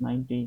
90،